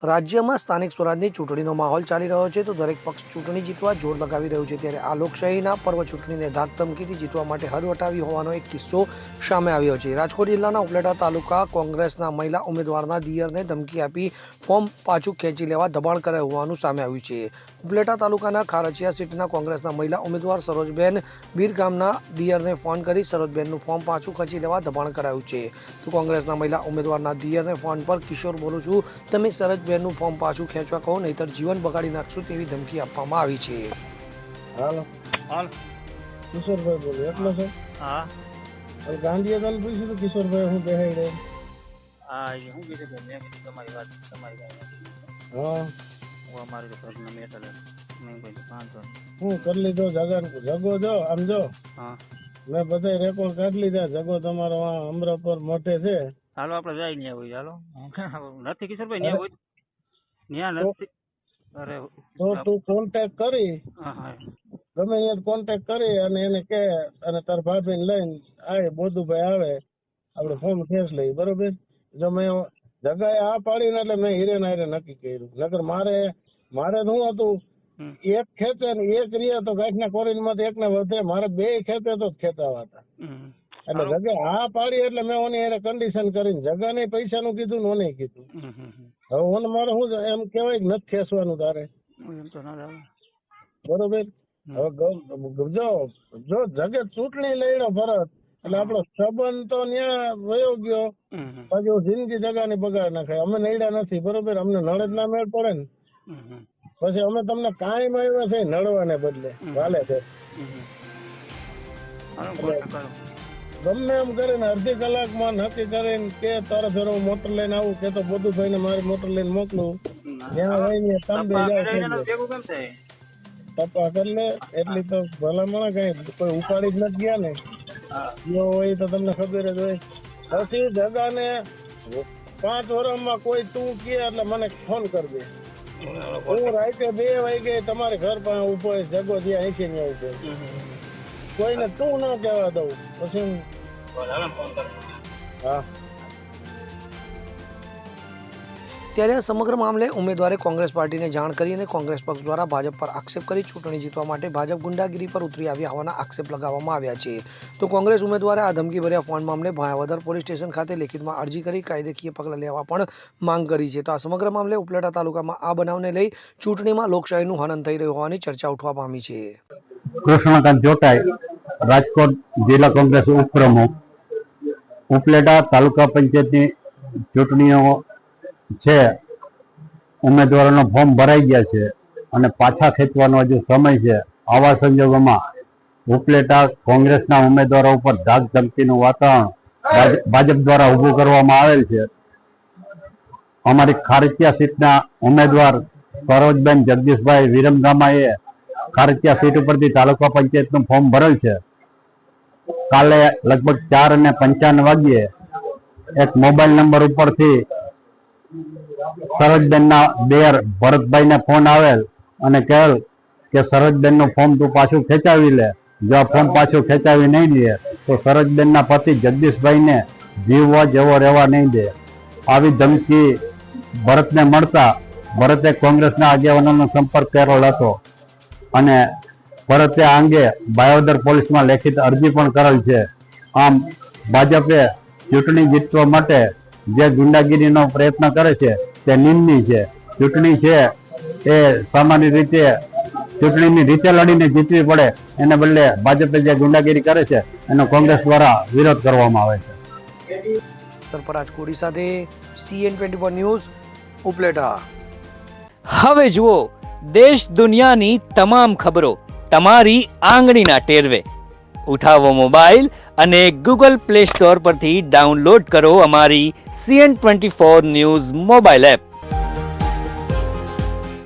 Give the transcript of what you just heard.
રાજ્યમાં સ્થાનિક સ્વરાજની ચૂંટણીનો માહોલ ચાલી રહ્યો છે તો દરેક પક્ષ ચૂંટણી જીતવા જોર લગાવી રહ્યું છે ત્યારે આ લોકશાહીના પર્વ ચૂંટણીને ધાકધમકીથી જીતવા માટે હદ વટાવી હોવાનો એક કિસ્સો સામે આવ્યો છે। રાજકોટ જિલ્લાના ઉપલેટા તાલુકા કોંગ્રેસના મહિલા ઉમેદવારના દિયરને ધમકી આપી ફોર્મ પાછું ખેંચી લેવા દબાણ કરાયું હોવાનું સામે આવ્યું છે। ઉપલેટા તાલુકાના ખારચિયા સીટના કોંગ્રેસના મહિલા ઉમેદવાર સરોજબેન બીર ગામના દિયરને ફોન કરી સરોજબેનનું ફોર્મ પાછું ખેંચી લેવા દબાણ કરાયું છે। તો કોંગ્રેસના મહિલા ઉમેદવારના દિયરને ફોન પર કિશોર બોલું છું, તમે સરોજબેનનું ફોર્મ પાછું ખેંચવા કહો નહીતર જીવન બગાડી નાખશું તેવી ધમકી આપવામાં આવી છે। હાલો હાલ કિશોરભાઈ બોલો એટલો છે હા ગાંધીએ તને પૂછ્યું હતું કિશોરભાઈ હું બેહાડે હા એ હું કીધું કે મેં કીધું તમારી વાત હા હું અમારી તો ઘરના મેટલ મેં કીધું વાંધો નહીં હું કરી લીધો જગો જો આમ જો હા મેં બધા રેકોર્ડ કાઢી લીધા જગો તમારો અમરા પર મોટે છે। હાલો આપણે જાય ન્યા હોય હાલો નથી કિશોરભાઈ ન્યા હોય ન્યા નથી અરે તો તું કોન્ટેક્ટ કરી હા હા ગમે અહીંયા કોન્ટેક્ટ કરી અને એને કે અને તાર ભાભીને લઈને આવે બોધુભાઈ આવે આપણે ફોર્મ ખેંચ લઈએ બરોબર। જો મેં જગાએ આ પાડીને એટલે મેં હીરે ના હીરે નક્કી કર્યું નકર મારે શું હતું એક ખેંચે ને એક રીએ તો ગાંઠના કોરીન માંથી એક ને વધે મારે બે ખેંચે તો ખેંચાવા હતા એટલે જગ્યા હા પાડી એટલે મેં ઓની એને કન્ડિશન કરીને જગા ને પૈસા નું કીધું ને ઓને કીધું હવે ઓને મારે શું એમ કેવાય નથી ખેંચવાનું તારે બરોબર। હવે જો જગે ચૂંટણી લઈને ભરત એટલે આપણો સંબંધ તો ન્યા વયો ગયો પછી જિંદગી જગાની બગાડ નાખાય અમે નડ્યા નથી બરોબર અમને નળ જ ના મેળ પડે ને પછી અમે તમને કાંઈ મળ્યો છે નડવાને બદલે ચાલે છે ગમે એમ કરીને અડધી કલાકમાં નક્કી કરીને કે તારા ફેર હું મોટર લઈને આવું કે તો બધુભાઈ ને મારી મોટર લઈને મોકલું જ્યાં હોય ને તમે બે જાવ ટપા કરી લે એટલી તો ભલામણ કઈ કોઈ ઉપાડી જ નથી ગયા ને જો હોય તો તમને ખબર જ હોય। પછી જગાને 5 વર્ષમાં કોઈ તું કે એટલે મને ફોન કરી દે હું રાતે 2 વાગે તમારે ઘર પાસે ઉભો જગો જ્યાં અહીંથી ત્યાં ઉભો કોઈને તું ન કહેવા દઉં પછી હા। ત્યારે આ સમગ્ર મામલે ઉમેદવારે કોંગ્રેસ પાર્ટીને જાણ કરી અને કોંગ્રેસ પક્ષ દ્વારા ભાજપ પર આક્ષેપ કરી ચૂંટણી જીતવા માટે ભાજપ ગુંડાગીરી પર ઉતરી આવ્યા હોવાના આક્ષેપ લગાવવામાં આવ્યા છે। તો કોંગ્રેસ ઉમેદવારે આ ધમકીભર્યા ફોન મામલે ભાયાવદર પોલીસ સ્ટેશન ખાતે લેખિતમાં અરજી કરી કાયદેકીય પગલાં લેવા પણ માંગ કરી છે। તો આ સમગ્ર મામલે ઉપલેટા તાલુકામાં આ બનાવને લઈ ચૂંટણીમાં લોકશાહીનું હનન થઈ રહ્યું હોવાની ચર્ચા ઉઠવા પામી છે। કૃષ્ણકાંત જોટાઈ, રાજકોટ જિલ્લા કોંગ્રેસ ઉપપ્રમુખ। ઉપલેટા તાલુકા પંચાયતની ચૂંટણીઓ છે, ઉમેદવારોનો ફોર્મ ભરાઈ ગયા છે અને પાછા ખેંચવાનો હજુ સમય છે। આવા સંજોગોમાં ઉપલેટા કોંગ્રેસના ઉમેદવારો ઉપર ધાક ધમકીનું વાતાવરણ ભાજપ દ્વારા ઊભું કરવામાં આવેલ છે। અમારી ખારચિયા સીટના ઉમેદવાર સરોજબેન જગદીશભાઈ વિરમગામાએ ખારચિયા સીટ ઉપરથી તાલુકા પંચાયતનું ફોર્મ ભરેલ છે। કાલે લગભગ 4:55 વાગ્યે એક મોબાઈલ નંબર ઉપરથી સરોજબેનના દેર ભરતભાઈને ફોન આવેલ અને કહેલ કે સરોજબેનનું ફોર્મ તું પાછું ખેંચાવી લે, જો આ ફોર્મ પાછું ખેંચાવી નહીં દે તો સરોજબેનના પતિ જગદીશભાઈને જીવવા જેવો રહેવા નહીં દે। આવી ધમકી ભરતને મળતા ભરતે કોંગ્રેસના આગેવાનોનો સંપર્ક કરેલ હતો અને ભરતે આ અંગે ભાયાવદર પોલીસમાં લેખિત અરજી પણ કરેલ છે। આમ ભાજપે ચૂંટણી જીતવા માટે જે ગુંડાગીરીનો પ્રયત્ન કરે છે તે નિંદનીય છે। ચૂંટણી છે એ સામાન્ય રીતે ચૂંટણીની રીતે લડીને જીતવી પડે એને બદલે ભાજપે જે ગુંડાગીરી કરે છે એનો કોંગ્રેસ દ્વારા વિરોધ કરવામાં આવે છે। સરફરાજ કોડી સાથે CN24 ન્યૂઝ ઉપલેટા। હવે જુઓ દેશ દુનિયાની તમામ ખબરો તમારી આંગળીના ટેરવે। ઉઠાવો મોબાઈલ અને Google Play Store પરથી ડાઉનલોડ કરો અમારી CN24 ન્યૂઝ મોબાઈલ એપ।